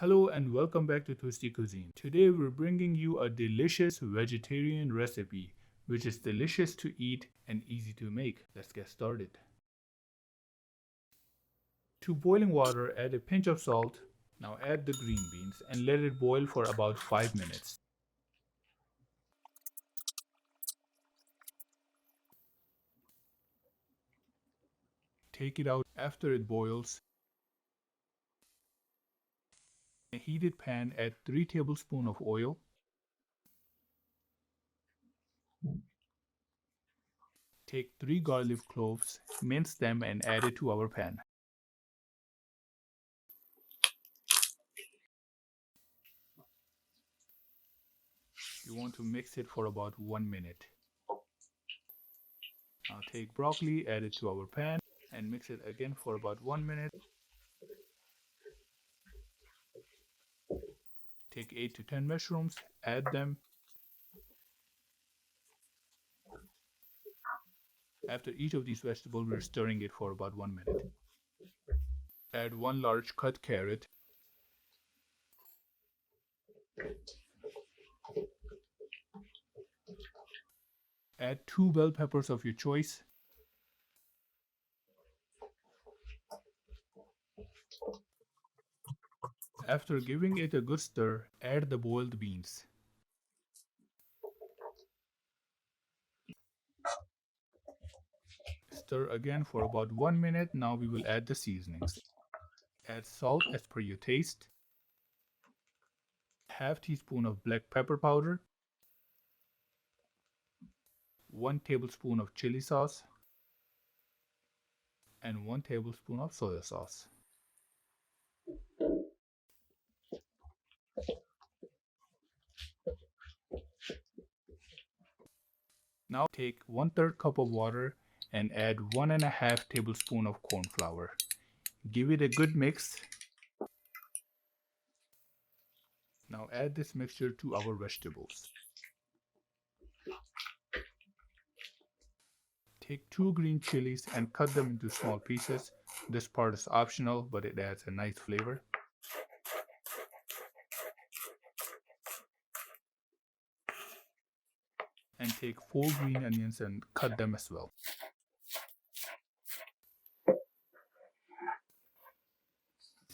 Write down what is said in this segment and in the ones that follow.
Hello and welcome back to Twisty Cuisine. Today we're bringing you a delicious vegetarian recipe, which is delicious to eat and easy to make. Let's get started. To boiling water, add a pinch of salt. Now add the green beans and let it boil for about 5 minutes. Take it out after it boils. In a heated pan, add 3 tablespoons of oil. Take 3 garlic cloves, mince them and add it to our pan. You want to mix it for about 1 minute. Now take broccoli, add it to our pan and mix it again for about 1 minute. Take 8 to 10 mushrooms, add them. After each of these vegetables, we're stirring it for about 1 minute. Add 1 large cut carrot. Add 2 bell peppers of your choice. After giving it a good stir, add the boiled beans. Stir again for about 1 minute. Now we will add the seasonings. Add salt as per your taste. Half teaspoon of black pepper powder. 1 tablespoon of chili sauce. And 1 tablespoon of soy sauce. Now take 1/3 cup of water and add 1.5 tablespoon of corn flour. Give it a good mix. Now add this mixture to our vegetables. Take 2 green chilies and cut them into small pieces. This part is optional, but it adds a nice flavor. And take 4 green onions and cut them as well.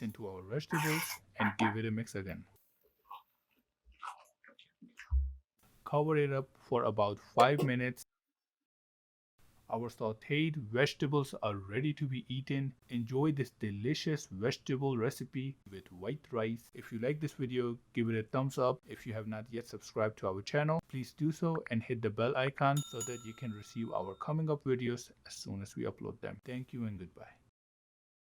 Into our vegetables and give it a mix again. Cover it up for about 5 minutes. Our sautéed vegetables are ready to be eaten. Enjoy this delicious vegetable recipe with white rice. If you like this video, give it a thumbs up. If you have not yet subscribed to our channel, please do so and hit the bell icon so that you can receive our coming up videos as soon as we upload them. Thank you and goodbye.